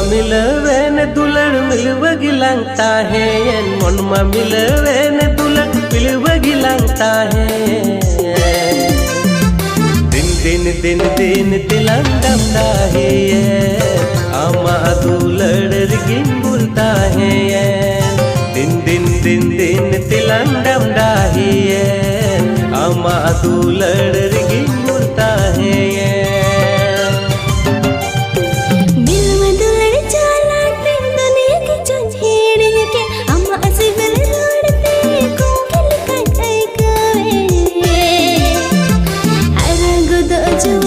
मिलवेन दुलड़ मिलवगी लगता है मन मा मिलवेन दुलड़ मिलवगी लगता है दिन तिलंगम है आमा दुलड़ रिगिन बोलता है दिन तिलंगम है आमा दुलड़ रिगिन बोलता है जो